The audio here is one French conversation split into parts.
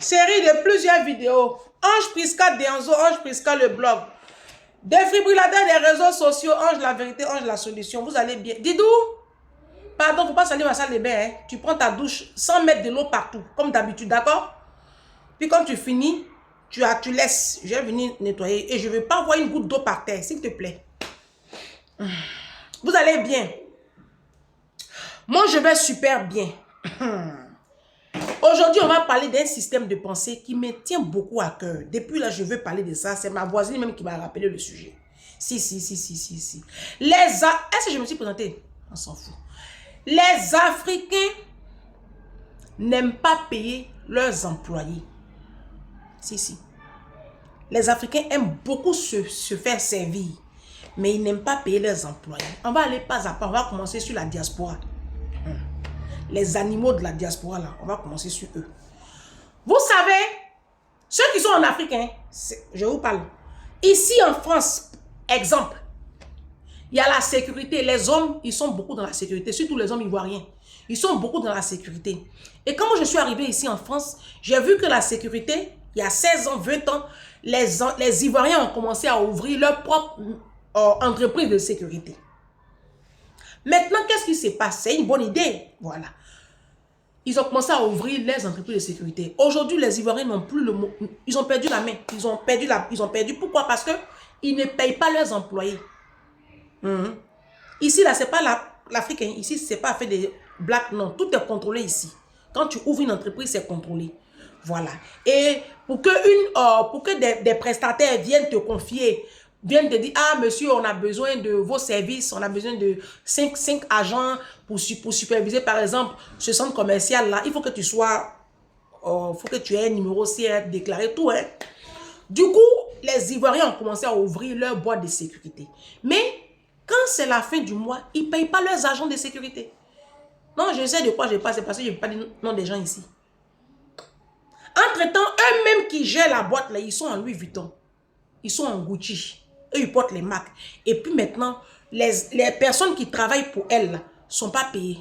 Série de plusieurs vidéos. Ange Prisca Denzo, Ange Prisca le blog. Défibrillateur des réseaux sociaux, Ange la vérité, Ange la solution. Vous allez bien. Didou, pardon, faut pas salir ma salle de bain. Hein. Tu prends ta douche sans mettre de l'eau partout, comme d'habitude, d'accord? Puis quand tu finis, tu laisses. Je vais venir nettoyer et je ne veux pas voir une goutte d'eau par terre, s'il te plaît. Vous allez bien. Moi, je vais super bien. Aujourd'hui, on va parler d'un système de pensée qui me tient beaucoup à cœur. Depuis là, je veux parler de ça. C'est ma voisine même qui m'a rappelé le sujet. Si. Est-ce que je me suis présentée? On s'en fout. Les Africains n'aiment pas payer leurs employés. Si. Les Africains aiment beaucoup se faire servir. Mais ils n'aiment pas payer leurs employés. On va aller pas à pas. On va commencer sur la diaspora. Les animaux de la diaspora, là, on va commencer sur eux. Vous savez, ceux qui sont en Afrique, hein, je vous parle. Ici en France, exemple, il y a la sécurité. Les hommes, ils sont beaucoup dans la sécurité, surtout les hommes ivoiriens. Ils sont beaucoup dans la sécurité. Et quand moi je suis arrivée ici en France, j'ai vu que la sécurité, il y a 16 ans, 20 ans, les Ivoiriens ont commencé à ouvrir leur propre entreprise de sécurité. Maintenant, qu'est-ce qui se passe? C'est une bonne idée. Voilà. Ils ont commencé à ouvrir les entreprises de sécurité. Aujourd'hui, les Ivoiriens n'ont plus le mot. Ils ont perdu la main. Ils ont perdu. Pourquoi? Parce qu'ils ne payent pas leurs employés. Ici, là, c'est pas l'Afrique. Ici, c'est pas fait des blacks. Non, tout est contrôlé ici. Quand tu ouvres une entreprise, c'est contrôlé. Voilà. Et pour que des prestataires viennent te confier, viennent te dire, ah monsieur, on a besoin de vos services, on a besoin de 5 agents pour superviser par exemple ce centre commercial là, il faut que tu sois, faut que tu aies un numéro CR déclaré, tout hein. Du coup, les Ivoiriens ont commencé à ouvrir leur boîte de sécurité. Mais quand c'est la fin du mois, ils ne payent pas leurs agents de sécurité. Non, je sais de quoi je parle, c'est parce que je ne veux pas dire nom des gens ici. Entre-temps, eux-mêmes qui gèrent la boîte là, ils sont en Louis Vuitton. Ils sont en Gucci. Eux, ils portent les marques. Et puis maintenant, les personnes qui travaillent pour elles ne sont pas payées.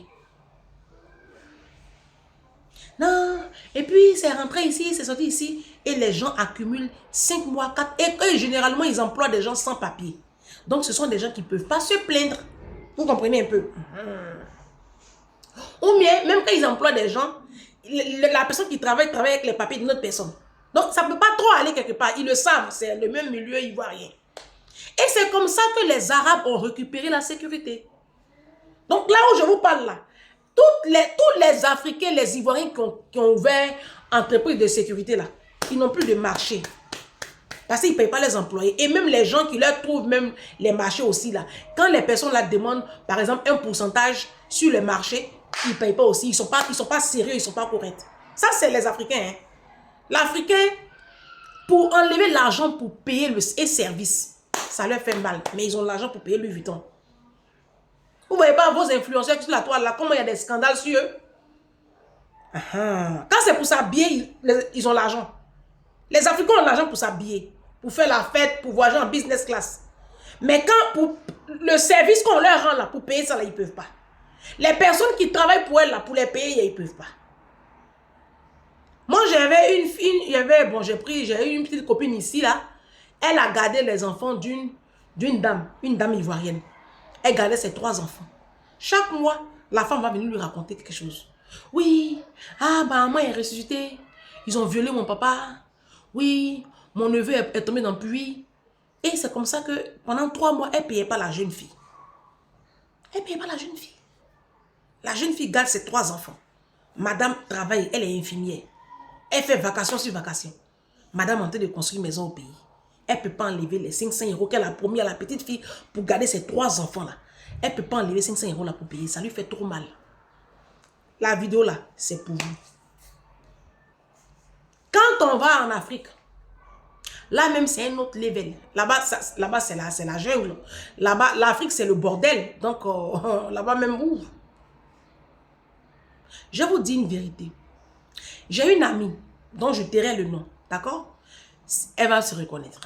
Non. Et puis, c'est rentré ici, c'est sorti ici. Et les gens accumulent 5 mois, 4. Et eux, généralement, ils emploient des gens sans papier. Donc, ce sont des gens qui ne peuvent pas se plaindre. Vous comprenez un peu? Ou bien, même quand ils emploient des gens, la personne qui travaille avec les papiers d'une autre personne. Donc, ça ne peut pas trop aller quelque part. Ils le savent, c'est le même milieu ivoirien. Et c'est comme ça que les Arabes ont récupéré la sécurité. Donc là où je vous parle là, tous les Africains, les Ivoiriens qui ont ouvert entreprise de sécurité là, ils n'ont plus de marché. Parce qu'ils ne payent pas les employés. Et même les gens qui leur trouvent même les marchés aussi là, quand les personnes là demandent par exemple un pourcentage sur le marché, ils ne payent pas aussi. Ils sont pas sérieux, ils ne sont pas corrects. Ça c'est les Africains. Hein. L'Africain, pour enlever l'argent pour payer le service, ça leur fait mal. Mais ils ont l'argent pour payer Louis Vuitton. Vous ne voyez pas vos influenceurs sur la toile là, comment il y a des scandales sur eux? Quand c'est pour s'habiller, ils ont l'argent. Les Africains ont l'argent pour s'habiller, pour faire la fête, pour voyager en business class. Mais quand pour le service qu'on leur rend là, pour payer ça là, ils ne peuvent pas. Les personnes qui travaillent pour elles là, pour les payer, ils ne peuvent pas. Moi, j'avais j'ai eu une petite copine ici, là. Elle a gardé les enfants d'une dame, une dame ivoirienne. Elle gardait ses 3 enfants. Chaque mois, la femme va venir lui raconter quelque chose. Oui, ma maman est ressuscitée. Ils ont violé mon papa. Oui, mon neveu est tombé dans le puits. Et c'est comme ça que pendant 3 mois, elle ne payait pas la jeune fille. Elle ne payait pas la jeune fille. La jeune fille garde ses 3 enfants. Madame travaille, elle est infirmière. Elle fait vacation sur vacation. Madame est en train de construire une maison au pays. Elle ne peut pas enlever les 500 € qu'elle a promis à la petite fille pour garder ses 3 enfants-là. Elle ne peut pas enlever 500 € là pour payer. Ça lui fait trop mal. La vidéo là, c'est pour vous. Quand on va en Afrique, là même c'est un autre level. Là-bas, c'est la jungle. Là-bas, l'Afrique c'est le bordel. Donc là-bas même où? Je vous dis une vérité. J'ai une amie dont je tairai le nom, d'accord? Elle va se reconnaître.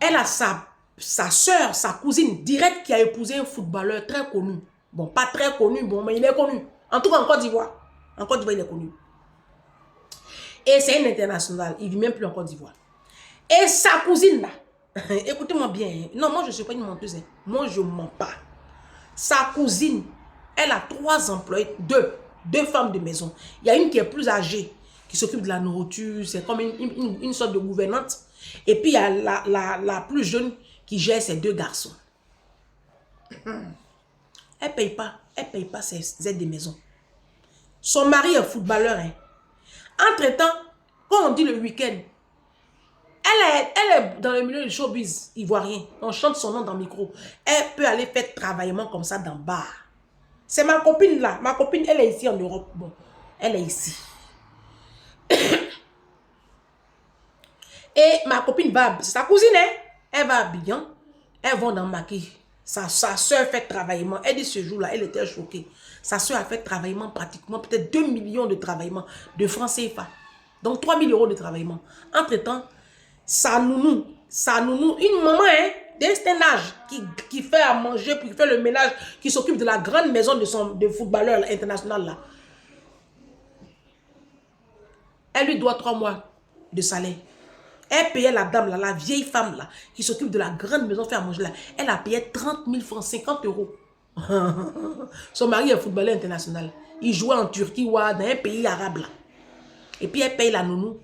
Elle a sa soeur, sa cousine directe qui a épousé un footballeur très connu. Bon, pas très connu, bon, mais il est connu. En tout cas, en Côte d'Ivoire. En Côte d'Ivoire, il est connu. Et c'est une internationale. Il ne vit même plus en Côte d'Ivoire. Et sa cousine là, écoutez-moi bien. Hein. Non, moi je ne suis pas une menteuse. Hein. Moi je ne mens pas. Sa cousine, elle a 3 employés, deux femmes de maison. Il y a une qui est plus âgée, qui s'occupe de la nourriture. C'est comme une sorte de gouvernante. Et puis il y a la plus jeune qui gère ses 2 garçons. Elle ne paye pas ses aides de maison. Son mari est footballeur. Hein. Entre-temps, quand on dit le week-end, elle est dans le milieu du showbiz ivoirien. On chante son nom dans le micro. Elle peut aller faire travaillement comme ça dans le bar. C'est ma copine là. Ma copine, elle est ici en Europe. Bon, elle est ici. Et ma copine va, c'est sa cousine, hein? Elle va à Abidjan. Elle va dans Maki. Sa soeur fait travaillement. Elle dit ce jour-là, elle était choquée. Sa soeur a fait travaillement pratiquement peut-être 2 millions de travaillement de francs CFA. Donc 3 000 euros de travaillement. Entre-temps, sa nounou, une maman, hein, d'un certain âge, qui fait à manger, qui fait le ménage, qui s'occupe de la grande maison de footballeur international là. Elle lui doit 3 mois de salaire. Elle payait la dame là, la vieille femme là, qui s'occupe de la grande maison fait à manger là. Elle a payé 30 000 francs, 50 euros. Son mari est footballeur international. Il jouait en Turquie ou dans un pays arabe là. Et puis elle paye la nounou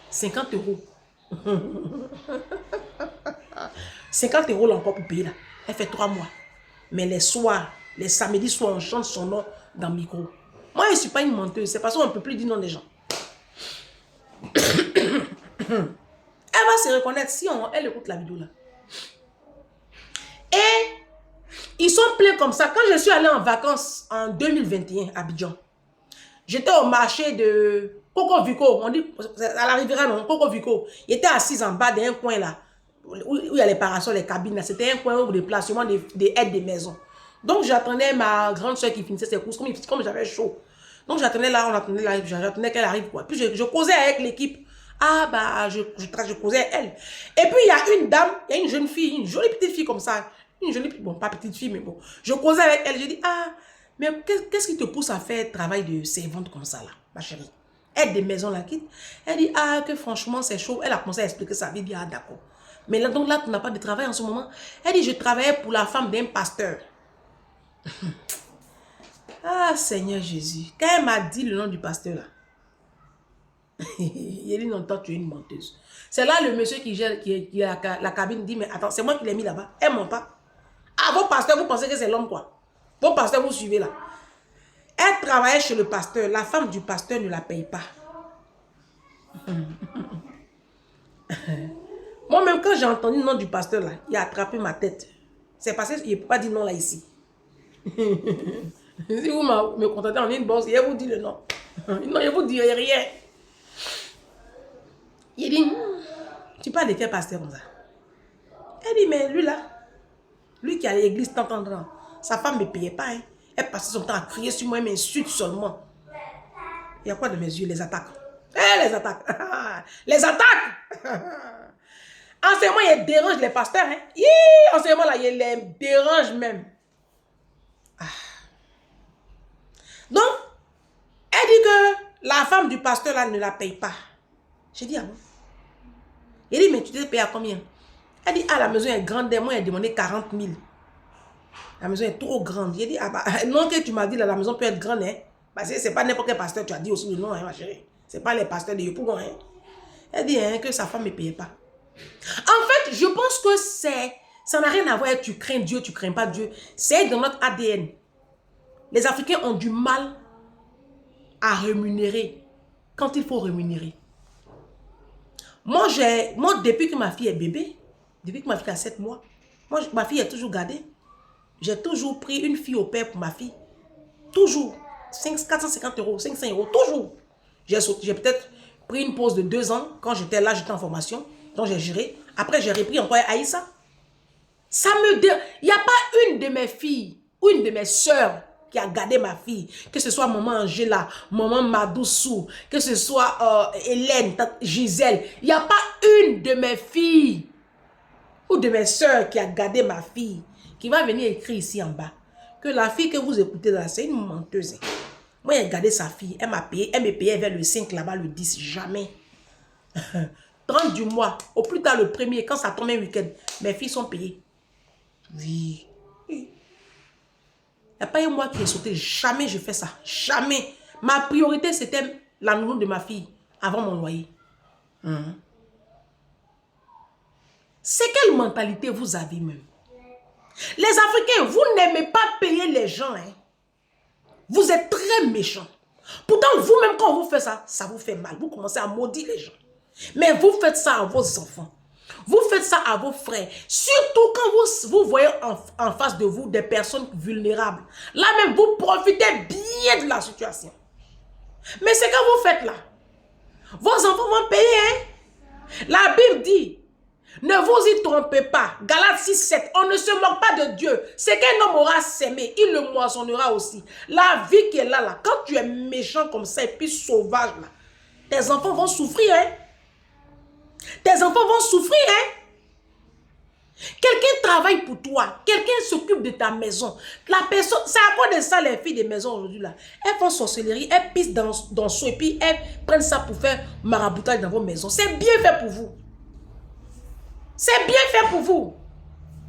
50 euros. 50 euros là encore pour payer là. Elle fait 3 mois. Mais les soirs, les samedis soirs, on chante son nom dans le micro. Moi, je ne suis pas une menteuse. C'est parce qu'on ne peut plus dire non des gens. Elle va se reconnaître si elle écoute la vidéo là. Et ils sont pleins comme ça. Quand je suis allée en vacances en 2021 à Abidjan, j'étais au marché de Coco Vico. On dit à la Riviera, non? Coco Vico. Il était assis en bas d'un coin là, où il y a les parasols, les cabines. C'était un coin où des placements des aides des maisons. Donc j'attendais ma grande soeur qui finissait ses courses. Comme j'avais chaud. Donc j'attendais là, j'attendais qu'elle arrive. Quoi. Puis je causais avec l'équipe. Ah bah, je causais avec elle. Et puis il y a une dame, il y a une jeune fille, une jolie petite fille comme ça. Une jolie, bon, pas petite fille, mais bon. Je causais avec elle, je dis, ah, mais qu'est-ce qui te pousse à faire travail de servante comme ça là, ma chérie? Aide des maisons là, quitte. Elle dit, ah, que franchement c'est chaud. Elle a commencé à expliquer sa vie, dit, ah d'accord. Mais là, donc là, tu n'as pas de travail en ce moment. Elle dit, je travaillais pour la femme d'un pasteur. Ah, Seigneur Jésus. Quand elle m'a dit le nom du pasteur là, il a dit, non, toi, tu es une menteuse. C'est là le monsieur qui gère la cabine dit, mais attends, c'est moi qui l'ai mis là-bas. Elle ment pas. Ah, vos pasteurs, vous pensez que c'est l'homme quoi? Vos pasteurs, vous suivez là. Elle travaillait chez le pasteur. La femme du pasteur ne la paye pas. Moi-même, quand j'ai entendu le nom du pasteur là, il a attrapé ma tête. C'est parce qu'il ne peut pas dire non là ici. Si vous me contactez en une bosse, il vous dit le nom. Non, il vous dit rien. Il dit, tu parles de quel pasteur comme ça? Elle dit, mais lui là, lui qui a l'église tant, sa femme ne me payait pas. Hein. Elle passait son temps à crier sur moi, elle m'insulte seulement. Il y a quoi de mes yeux? Les attaques. Eh, les attaques. Les attaques. En ce moment, il dérange les pasteurs. Hein. En ce moment là, il les dérange même. Ah. Donc, elle dit que la femme du pasteur là ne la paye pas. J'ai dit, ah bon? Il dit, mais tu t'es payé à combien? Elle dit, ah, la maison est grande. Moi, elle a demandé 40 000. La maison est trop grande. J'ai dit, ah bah, non, que tu m'as dit, là, la maison peut être grande. Hein? Parce que c'est pas n'importe quel pasteur, tu as dit aussi le nom, hein, ma chérie. C'est pas les pasteurs de Yopougon. Hein? Elle dit hein, que sa femme ne payait pas. En fait, je pense que ça n'a rien à voir avec tu crains Dieu, tu crains pas Dieu. C'est dans notre ADN. Les Africains ont du mal à rémunérer quand il faut rémunérer. Moi, depuis que ma fille est bébé, depuis que ma fille a 7 mois, ma fille est toujours gardée. J'ai toujours pris une fille au père pour ma fille. Toujours. 450 euros, 500 euros, toujours. J'ai peut-être pris une pause de 2 ans. Quand j'étais là, j'étais en formation. Donc j'ai géré. Après, j'ai repris encore Aïssa. Ça me dit. Il n'y a pas une de mes filles ou une de mes soeurs qui a gardé ma fille. Que ce soit maman Angela, maman Madoussou, que ce soit Hélène, Gisèle. Il n'y a pas une de mes filles ou de mes soeurs qui a gardé ma fille, qui va venir écrire ici en bas que la fille que vous écoutez là, c'est une menteuse. Moi, j'ai gardé sa fille. Elle m'a payé. Elle me payait vers le 5 là-bas, le 10. Jamais. 30 du mois. Au plus tard, le premier, quand ça tombe un week-end, mes filles sont payées. Oui. Il n'y a pas eu moi qui ai sauté. Jamais je fais ça. Jamais. Ma priorité, c'était la nounou de ma fille avant mon loyer. C'est quelle mentalité vous avez même? Les Africains, vous n'aimez pas payer les gens. Hein? Vous êtes très méchants. Pourtant, vous-même, quand vous faites ça, ça vous fait mal. Vous commencez à maudire les gens. Mais vous faites ça à vos enfants. Vous faites ça à vos frères. Surtout quand vous voyez en face de vous des personnes vulnérables. Là même, vous profitez bien de la situation. Mais c'est quand vous faites là. Vos enfants vont payer. Hein? La Bible dit, ne vous y trompez pas. Galates 6, 7. On ne se moque pas de Dieu. C'est qu'un homme aura sémé, il le moissonnera aussi. La vie qui est là, quand tu es méchant comme ça et puis sauvage, là, tes enfants vont souffrir. Hein? Tes enfants vont souffrir. Hein? Quelqu'un travaille pour toi. Quelqu'un s'occupe de ta maison. La personne, c'est à quoi de ça les filles des maisons aujourd'hui là. Elles font sorcellerie, elles pissent dans ce et puis elles prennent ça pour faire maraboutage dans vos maisons. C'est bien fait pour vous. C'est bien fait pour vous.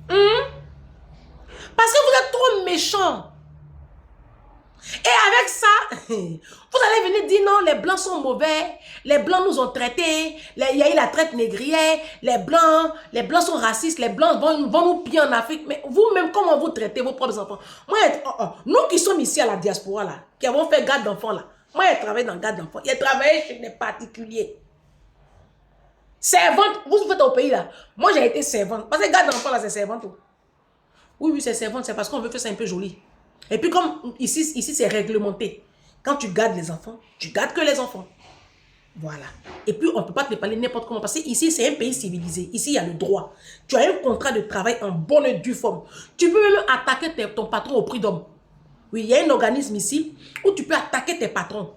Parce que vous êtes trop méchants. Et avec ça, vous allez venir dire non, les blancs sont mauvais, les blancs nous ont traités, il y a eu la traite négrière, les blancs sont racistes, les blancs vont nous piller en Afrique. Mais vous-même, comment vous traitez vos propres enfants? Moi, nous qui sommes ici à la diaspora, là, qui avons fait garde d'enfants, là, moi, j'ai travaillé dans garde d'enfants, j'ai travaillé chez des particuliers. Servante, vous faites au pays, là. Moi, j'ai été servante. Parce que garde d'enfants, là, c'est servante. Oui, c'est servante, c'est parce qu'on veut faire ça un peu joli. Et puis comme ici c'est réglementé. Quand tu gardes les enfants, tu gardes que les enfants. Voilà. Et puis on ne peut pas te parler n'importe comment. Parce que ici c'est un pays civilisé. Ici il y a le droit. Tu as un contrat de travail en bonne et due forme. Tu peux même attaquer ton patron au prix d'homme. Oui, il y a un organisme ici où tu peux attaquer tes patrons.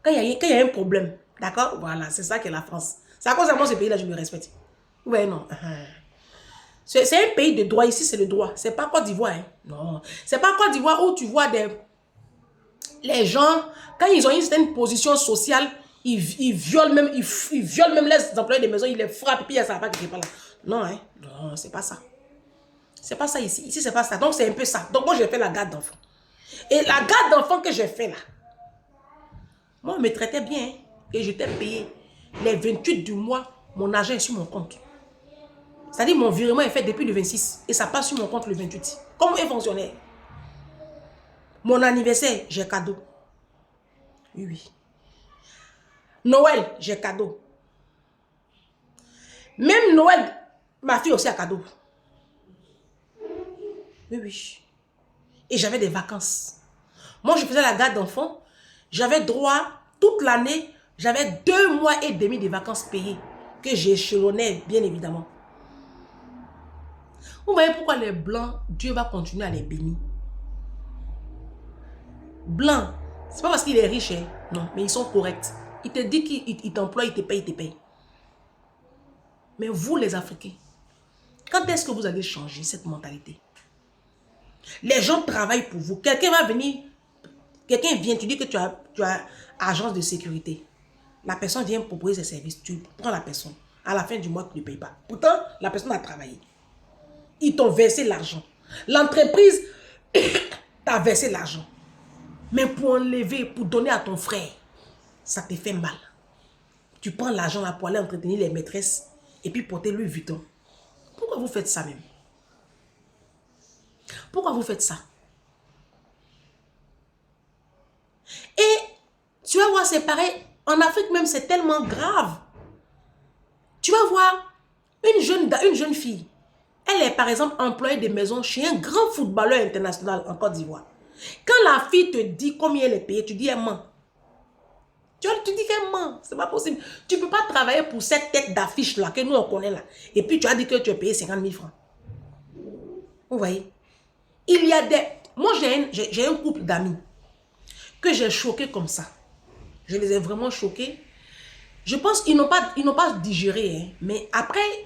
Quand il y a un problème. D'accord? Voilà, c'est ça qu'est la France. C'est à cause de moi ce pays-là, je me respecte. Ouais, non. C'est un pays de droit. Ici, c'est le droit. C'est pas Côte d'Ivoire. Hein. Non. C'est pas Côte d'Ivoire où tu vois les gens, quand ils ont une certaine position sociale, ils violent même les employés des maisons, ils les frappent et puis il y a ça qui est pas là. Non, hein. Non, c'est pas ça. C'est pas ça ici. Ici, c'est pas ça. Donc, c'est un peu ça. Donc, moi, j'ai fait la garde d'enfants. Et la garde d'enfants que j'ai fait là, moi, on me traitait bien. Hein, et j'étais payé. Les 28 du mois, mon argent est sur mon compte. C'est-à-dire mon virement est fait depuis le 26 et ça passe sur mon compte le 28. Comme un fonctionnaire. Mon anniversaire, j'ai cadeau. Oui, oui. Noël, j'ai cadeau. Même Noël, ma fille aussi a cadeau. Oui, oui. Et j'avais des vacances. Moi, je faisais la garde d'enfants. J'avais droit, toute l'année, j'avais 2 mois et demi de vacances payées que j'échelonnais, bien évidemment. Vous voyez pourquoi les blancs, Dieu va continuer à les bénir. Blanc, c'est pas parce qu'il est riche, hein? Non, mais ils sont corrects. Il te dit qu'il t'emploie, il te paye, Mais vous, les Africains, quand est-ce que vous allez changer cette mentalité? Les gens travaillent pour vous. Quelqu'un va venir, quelqu'un vient, tu dis que tu as agence de sécurité. La personne vient proposer ses services, tu prends la personne. À la fin du mois, tu ne payes pas. Pourtant, la personne a travaillé. Ils t'ont versé l'argent. L'entreprise t'a versé l'argent. Mais pour enlever, pour donner à ton frère, ça te fait mal. Tu prends l'argent là pour aller entretenir les maîtresses et puis porter Louis Vuitton. Pourquoi vous faites ça même? Pourquoi vous faites ça? Et tu vas voir, c'est pareil. En Afrique même, c'est tellement grave. Tu vas voir une jeune fille. Elle est par exemple employée de maison chez un grand footballeur international en Côte d'Ivoire. Quand la fille te dit combien elle est payée, tu dis elle ment. Tu dis qu'elle ment. C'est pas possible. Tu ne peux pas travailler pour cette tête d'affiche là que nous on connaît là. Et puis tu as dit que tu es payé 50 000 francs. Vous voyez? Il y a des... Moi j'ai un couple d'amis que j'ai choqué comme ça. Je les ai vraiment choqués. Je pense qu'ils n'ont pas digéré. Hein, mais après,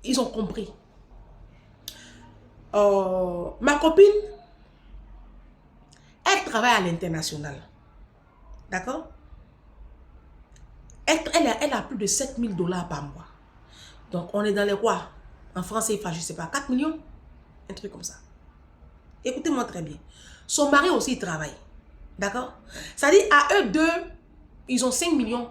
ils ont compris. Ma copine, travaille à l'international. D'accord? Elle a plus de 7 000 $ par mois. Donc, on est dans les quoi? En France, il faut, je ne sais pas, 4 millions? Un truc comme ça. Écoutez-moi très bien. Son mari aussi, il travaille. D'accord? C'est-à-dire, à eux deux, ils ont 5 millions.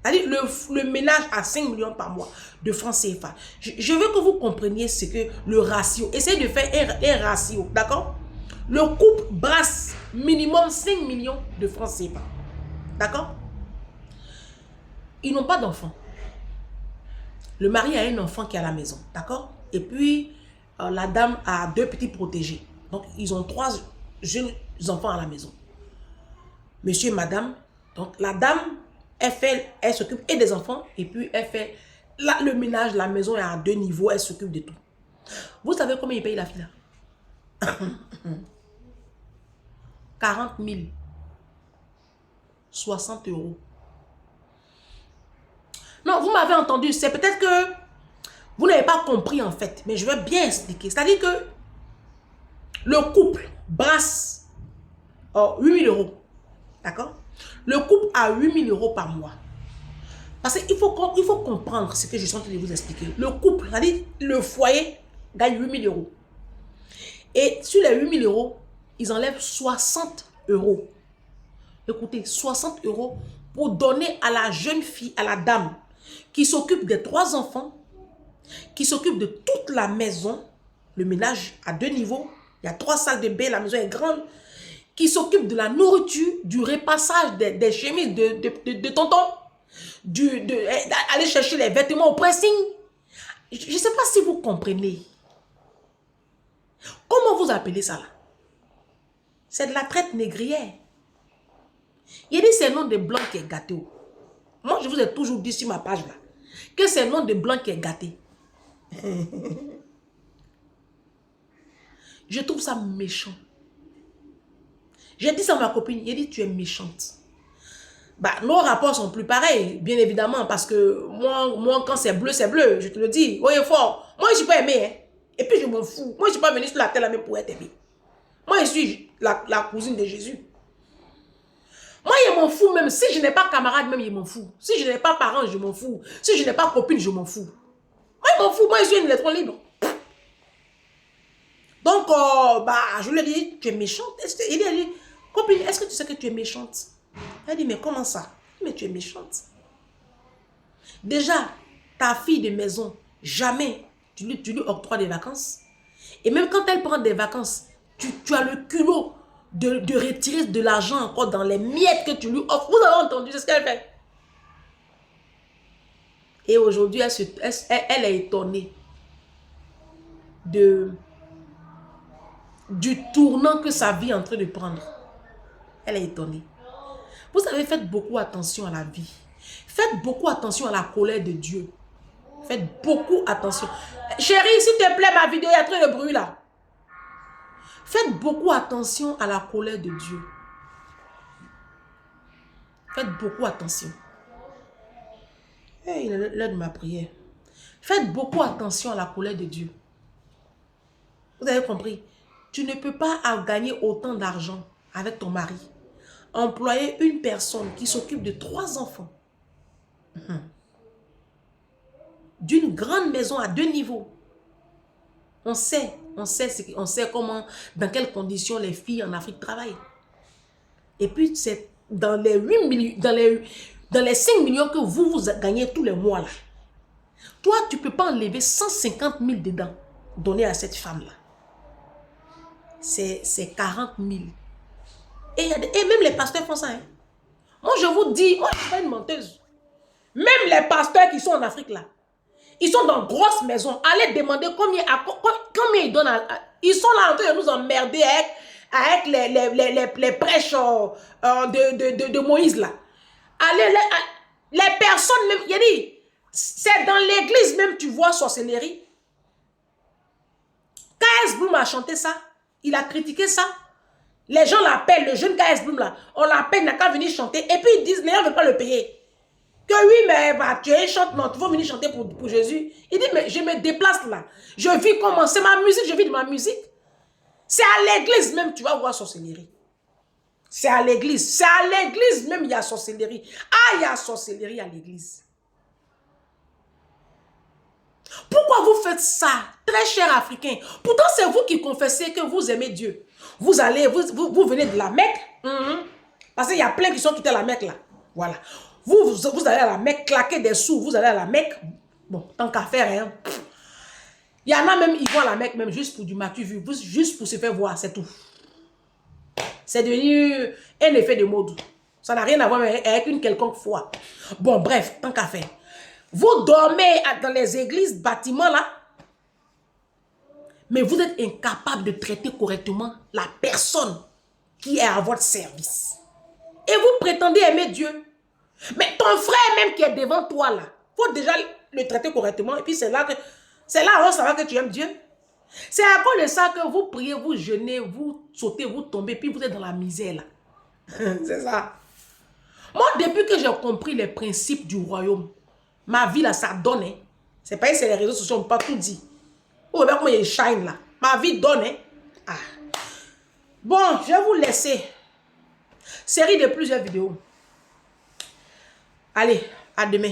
C'est-à-dire, le ménage a 5 millions par mois de francs CFA. Je veux que vous compreniez ce que le ratio. Essayez de faire un ratio. D'accord? Le couple brasse minimum 5 millions de francs CFA. D'accord? Ils n'ont pas d'enfant. Le mari a un enfant qui est à la maison. D'accord? Et puis, la dame a 2 petits protégés. Donc, ils ont 3 jeunes enfants à la maison. Monsieur et madame. Donc, la dame, elle s'occupe et des enfants. Et puis, elle fait le ménage, la maison est à 2 niveaux. Elle s'occupe de tout. Vous savez combien il paye la fille là? 40 000. 60 €. Non, vous m'avez entendu. C'est peut-être que vous n'avez pas compris en fait. Mais je vais bien expliquer. C'est-à-dire que le couple brasse 8 000 €. D'accord? Le couple a 8 000 € par mois. Parce qu'il faut comprendre ce que je suis en train de vous expliquer. Le couple, c'est-à-dire le foyer, gagne 8 000 €. Et sur les 8 000 €, ils enlèvent 60 €. Écoutez, 60 € pour donner à la jeune fille, à la dame, qui s'occupe des 3 enfants, qui s'occupe de toute la maison, le ménage à 2 niveaux, il y a 3 salles de bain, la maison est grande, qui s'occupe de la nourriture, du repassage des chemises de tonton, aller chercher les vêtements au pressing. Je ne sais pas si vous comprenez. Comment vous appelez ça là? C'est de la traite négrière. Il dit c'est le nom de blanc qui est gâté. Moi, je vous ai toujours dit sur ma page là, que c'est le nom de blanc qui est gâté. Je trouve ça méchant. J'ai dit ça à ma copine, il dit tu es méchante. Bah, nos rapports sont plus pareils, bien évidemment, parce que moi quand c'est bleu, je te le dis. Voyez fort. Moi, je ne suis pas aimée. Hein. Et puis, je m'en fous. Moi, je ne suis pas venue sur la terre la même pour être aimée. Moi, je suis la cousine de Jésus. Moi, je m'en fous même. Si je n'ai pas camarade, même, je m'en fous. Si je n'ai pas parents, je m'en fous. Si je n'ai pas copine, je m'en fous. Moi, je m'en fous. Moi, je suis une lettre libre. Donc, je lui ai dit, tu es méchante. Il dit, copine, est-ce que tu sais que tu es méchante? Elle dit, mais comment ça? Mais tu es méchante. Déjà, ta fille de maison, jamais tu lui octroies des vacances. Et même quand elle prend des vacances, tu as le culot de retirer de l'argent encore dans les miettes que tu lui offres. Vous avez entendu, c'est ce qu'elle fait. Et aujourd'hui, elle est étonnée du tournant que sa vie est en train de prendre. Elle est étonnée. Vous savez, faites beaucoup attention à la vie. Faites beaucoup attention à la colère de Dieu. Faites beaucoup attention. Chérie, s'il te plaît, ma vidéo, il y a trop de bruit là. Faites beaucoup attention à la colère de Dieu. Faites beaucoup attention. Il est l'heure de ma prière. Faites beaucoup attention à la colère de Dieu. Vous avez compris? Tu ne peux pas gagner autant d'argent avec ton mari. Employer une personne qui s'occupe de 3 enfants. D'une grande maison à 2 niveaux. On sait comment, dans quelles conditions les filles en Afrique travaillent. Et puis, c'est dans les 8 millions, dans les 5 millions que vous gagnez tous les mois là. Toi, tu ne peux pas enlever 150 000 dedans, donner à cette femme-là. C'est 40 000. Et même les pasteurs font ça. Hein. Moi, je vous dis, moi, je ne suis pas une menteuse. Même les pasteurs qui sont en Afrique là, ils sont dans grosses maisons. Allez demander combien ils donnent. Ils sont là en train de nous emmerder avec les prêches de Moïse là. Allez, les personnes même, il dit, c'est dans l'église même tu vois sorcellerie. K.S. Bloom a chanté ça. Il a critiqué ça. Les gens l'appellent, le jeune K.S. Bloom là, on l'appelle, il n'a qu'à venir chanter. Et puis ils disent, les gens ne veulent pas le payer. Que oui, mais tu es un chanteur, tu vas venir chanter pour Jésus. Il dit, mais je me déplace là. Je vis comment? C'est ma musique, je vis de ma musique. C'est à l'église même, tu vas voir sorcellerie. C'est à l'église. C'est à l'église même, il y a sorcellerie. Ah, il y a sorcellerie à l'église. Pourquoi vous faites ça, très cher Africain? Pourtant, c'est vous qui confessez que vous aimez Dieu. Vous allez, vous venez de la Mecque. Parce qu'il y a plein qui sont quittés la Mecque là. Voilà. Vous allez à la Mecque, claquer des sous. Vous allez à la Mecque. Bon, tant qu'à faire, hein. Il y en a même, ils vont à la Mecque même juste pour du matu-vu. Juste pour se faire voir, c'est tout. C'est devenu un effet de mode. Ça n'a rien à voir avec une quelconque foi. Bon, bref, tant qu'à faire. Vous dormez dans les églises, bâtiments là, mais vous êtes incapable de traiter correctement la personne qui est à votre service. Et vous prétendez aimer Dieu. Mais ton frère même qui est devant toi là, il faut déjà le traiter correctement. Et puis c'est là on saura que tu aimes Dieu. C'est à cause de ça que vous priez, vous jeûnez, vous sautez, vous tombez, puis vous êtes dans la misère là. C'est ça. Moi, depuis que j'ai compris les principes du royaume, ma vie là, ça donne. Hein. C'est pas c'est les réseaux sociaux, on ne peut pas tout dire. Vous voyez comment il shine là. Ma vie donne. Hein. Ah. Bon, je vais vous laisser. Série de plusieurs vidéos. Allez, à demain.